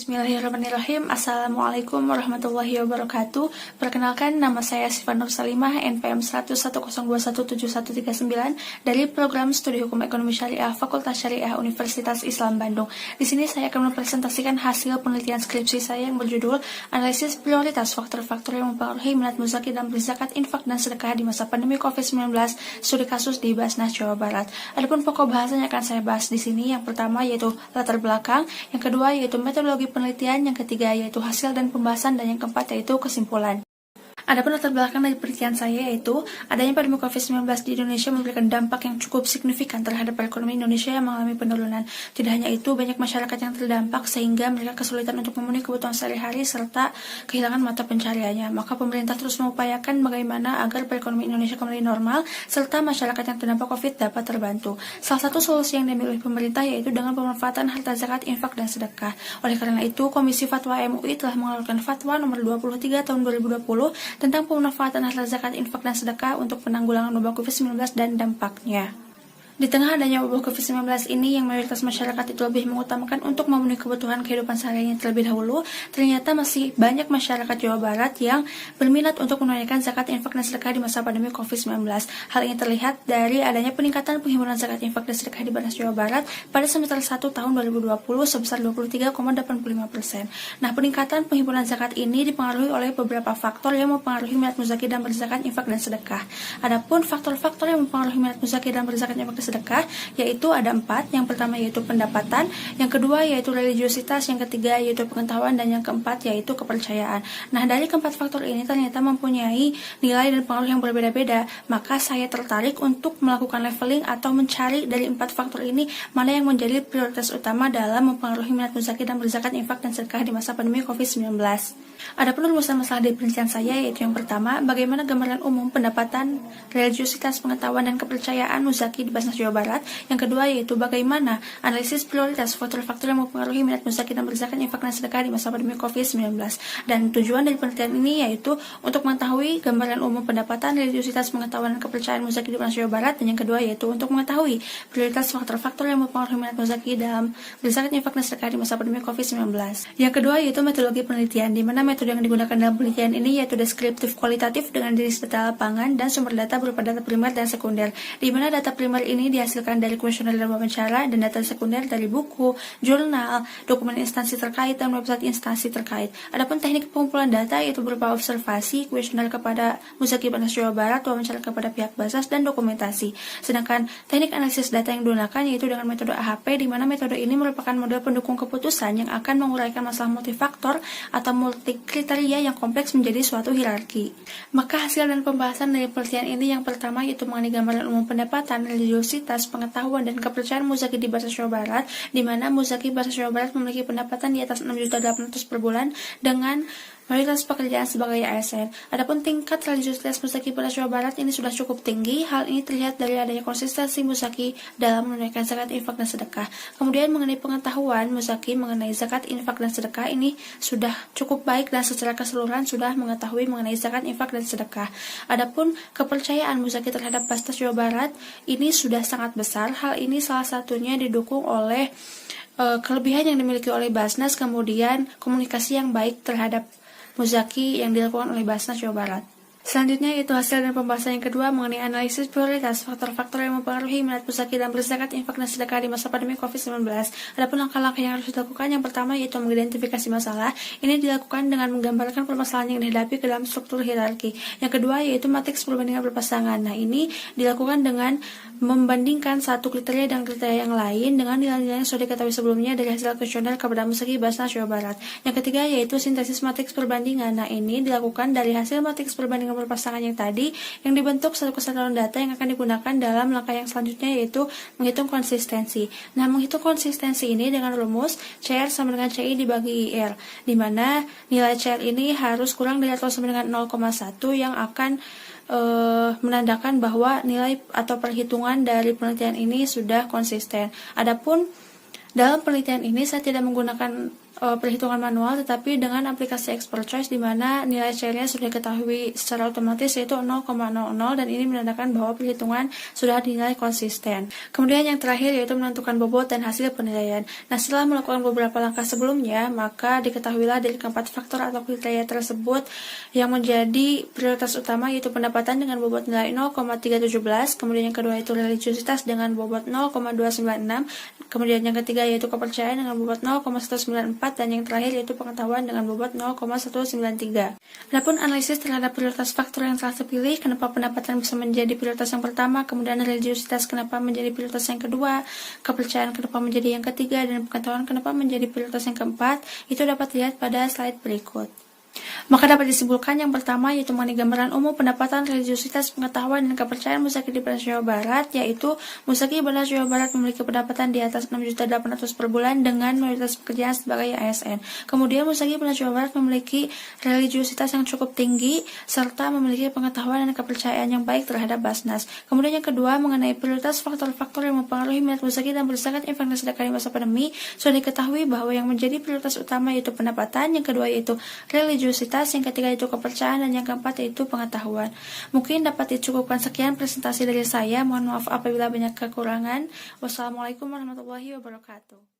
Bismillahirrahmanirrahim. Assalamualaikum warahmatullahi wabarakatuh. Perkenalkan, nama saya Syifa Nur Salimah, NPM 110217139 dari Program Studi Hukum Ekonomi Syariah Fakultas Syariah Universitas Islam Bandung. Di sini saya akan mempresentasikan hasil penelitian skripsi saya yang berjudul Analisis Prioritas Faktor-faktor yang mempengaruhi minat muzaki dan berzakat, infak dan sedekah di masa pandemi COVID-19, studi kasus di Basnas Jawa Barat. Adapun pokok bahasanya akan saya bahas di sini. Yang pertama yaitu latar belakang, yang kedua yaitu metodologi penelitian, yang ketiga yaitu hasil dan pembahasan, dan yang keempat yaitu kesimpulan. Adapun latar belakang dari penelitian saya yaitu adanya pandemi COVID-19 di Indonesia memberikan dampak yang cukup signifikan terhadap perekonomian Indonesia yang mengalami penurunan. Tidak hanya itu, banyak masyarakat yang terdampak sehingga mereka kesulitan untuk memenuhi kebutuhan sehari-hari serta kehilangan mata pencariannya. Maka pemerintah terus mengupayakan bagaimana agar perekonomian Indonesia kembali normal serta masyarakat yang terdampak COVID dapat terbantu. Salah satu solusi yang diambil oleh pemerintah yaitu dengan pemanfaatan harta zakat, infak dan sedekah. Oleh karena itu, Komisi Fatwa MUI telah mengeluarkan Fatwa nomor 23 tahun 2020 tentang pemanfaatan harta zakat, infak dan sedekah untuk penanggulangan wabah COVID-19 dan dampaknya. Di tengah adanya wabah COVID-19 ini yang mayoritas masyarakat itu lebih mengutamakan untuk memenuhi kebutuhan kehidupan sehari-harinya terlebih dahulu, ternyata masih banyak masyarakat Jawa Barat yang berminat untuk menunaikan zakat, infak dan sedekah di masa pandemi COVID-19. Hal ini terlihat dari adanya peningkatan penghimpunan zakat, infak dan sedekah di Basnas Jawa Barat pada semester 1 tahun 2020 sebesar 23,85%. Nah, peningkatan penghimpunan zakat ini dipengaruhi oleh beberapa faktor yang mempengaruhi minat muzaki dan berzakat, infak dan sedekah. Adapun faktor-faktor yang mempengaruhi minat muzaki dan berzakat, infak dan sedekah yaitu ada 4. Yang pertama yaitu pendapatan, yang kedua yaitu religiositas, yang ketiga yaitu pengetahuan, dan yang keempat yaitu kepercayaan. Nah, dari keempat faktor ini ternyata mempunyai nilai dan pengaruh yang berbeda-beda, maka saya tertarik untuk melakukan leveling atau mencari dari 4 faktor ini mana yang menjadi prioritas utama dalam mempengaruhi minat muzaki dan berzakat, infak dan sedekah di masa pandemi COVID-19. Adapun rumusan masalah dari penelitian saya yaitu yang pertama, bagaimana gambaran umum pendapatan, religiositas, pengetahuan dan kepercayaan muzaki di Basnas Jawa Barat. Yang kedua yaitu bagaimana analisis prioritas faktor-faktor yang mempengaruhi minat muzaki dan berzakat, infak dan sedekah di masa pandemi COVID-19. Dan tujuan dari penelitian ini yaitu untuk mengetahui gambaran umum pendapatan, religiositas, pengetahuan dan kepercayaan muzaki di Basnas Jawa Barat. Dan yang kedua yaitu untuk mengetahui prioritas faktor-faktor yang mempengaruhi minat muzaki dalam berzakat, infak dan sedekah di masa pandemi COVID-19. Yang kedua yaitu metodologi penelitian, di mana metode yang digunakan dalam penelitian ini yaitu deskriptif kualitatif dengan jenis data lapangan dan sumber data berupa data primer dan sekunder, di mana data primer ini dihasilkan dari kuesioner dan wawancara, dan data sekunder dari buku, jurnal, dokumen instansi terkait, dan website instansi terkait. Adapun teknik pengumpulan data yaitu berupa observasi, kuesioner kepada muzaki Basnas Jawa Barat, wawancara kepada pihak Basnas, dan dokumentasi. Sedangkan teknik analisis data yang digunakan yaitu dengan metode AHP, di mana metode ini merupakan model pendukung keputusan yang akan menguraikan masalah multifaktor atau multikriteria yang kompleks menjadi suatu hierarki. Maka hasil dan pembahasan dari penelitian ini yang pertama yaitu mengenai gambaran umum pendapatan, religiositas, pengetahuan dan kepercayaan muzaki di Basnas Jawa Barat, di mana muzaki Basnas Jawa Barat memiliki pendapatan di atas 6.800.000 per bulan dengan mayoritas pekerjaan sebagai ASN. Adapun tingkat religiositas muzaki Basnas Jawa Barat ini sudah cukup tinggi. Hal ini terlihat dari adanya konsistensi muzaki dalam menunaikan zakat, infak dan sedekah. Kemudian mengenai pengetahuan muzaki mengenai zakat, infak dan sedekah ini sudah cukup baik dan secara keseluruhan sudah mengetahui mengenai zakat, infak dan sedekah. Adapun kepercayaan muzaki terhadap Basnas Jawa Barat ini sudah sangat besar. Hal ini salah satunya didukung oleh kelebihan yang dimiliki oleh Basnas, kemudian komunikasi yang baik terhadap muzaki yang dilakukan oleh Basnas Jawa Barat. Selanjutnya yaitu hasil dan pembahasan yang kedua mengenai analisis prioritas faktor-faktor yang mempengaruhi minat muzaki dan berzakat, infak dan sedekah di masa pandemi COVID-19. Adapun langkah-langkah yang harus dilakukan, yang pertama yaitu mengidentifikasi masalah. Ini dilakukan dengan menggambarkan permasalahan yang dihadapi ke dalam struktur hierarki. Yang kedua yaitu matriks perbandingan berpasangan. Nah, ini dilakukan dengan membandingkan satu kriteria dan kriteria yang lain dengan nilai-nilai yang sudah diketahui sebelumnya dari hasil kuesioner kepada muzaki Basnas Jawa Barat. Yang ketiga yaitu sintesis matriks perbandingan. Nah, ini dilakukan dari hasil matriks perbandingan berpasangan yang tadi yang dibentuk satu kesatuan data yang akan digunakan dalam langkah yang selanjutnya yaitu menghitung konsistensi. Nah, menghitung konsistensi ini dengan rumus CR sama dengan CI dibagi IR, di mana nilai CR ini harus kurang dari atau sama dengan 0,1 yang akan menandakan bahwa nilai atau perhitungan dari penelitian ini sudah konsisten. Adapun dalam penelitian ini saya tidak menggunakan perhitungan manual, tetapi dengan aplikasi Expert Choice di mana nilai cairnya sudah diketahui secara otomatis yaitu 0,00, dan ini menandakan bahwa perhitungan sudah dinilai konsisten. Kemudian yang terakhir yaitu menentukan bobot dan hasil penilaian. Nah, setelah melakukan beberapa langkah sebelumnya, maka diketahuilah dari keempat faktor atau kriteria tersebut yang menjadi prioritas utama yaitu pendapatan dengan bobot nilai 0,317, kemudian yang kedua itu religiusitas dengan bobot 0,296, kemudian yang ketiga yaitu kepercayaan dengan bobot 0,194, dan yang terakhir yaitu pengetahuan dengan bobot 0,193. Adapun analisis terhadap prioritas faktor yang telah terpilih, kenapa pendapatan bisa menjadi prioritas yang pertama, kemudian religiusitas kenapa menjadi prioritas yang kedua, kepercayaan kenapa menjadi yang ketiga, dan pengetahuan kenapa menjadi prioritas yang keempat, itu dapat dilihat pada slide berikut. Maka dapat disimpulkan yang pertama yaitu mengenai gambaran umum pendapatan, religiusitas, pengetahuan, dan kepercayaan Musaki di Barat Jawa Barat, yaitu Musaki Barat Jawa Barat memiliki pendapatan di atas 6.800.000 per bulan dengan mayoritas pekerjaan sebagai ASN. Kemudian Musaki Barat Jawa Barat memiliki religiusitas yang cukup tinggi serta memiliki pengetahuan dan kepercayaan yang baik terhadap Basnas. Kemudian yang kedua mengenai prioritas faktor-faktor yang mempengaruhi minat Musaki dan berdasarkan informasi data di masa pandemi, sudah diketahui bahwa yang menjadi prioritas utama yaitu pendapatan, yang kedua yaitu religiusitas, yang ketiga itu kepercayaan, dan yang keempat yaitu pengetahuan. Mungkin dapat dicukupkan sekian presentasi dari saya. Mohon maaf apabila banyak kekurangan. Wassalamualaikum warahmatullahi wabarakatuh.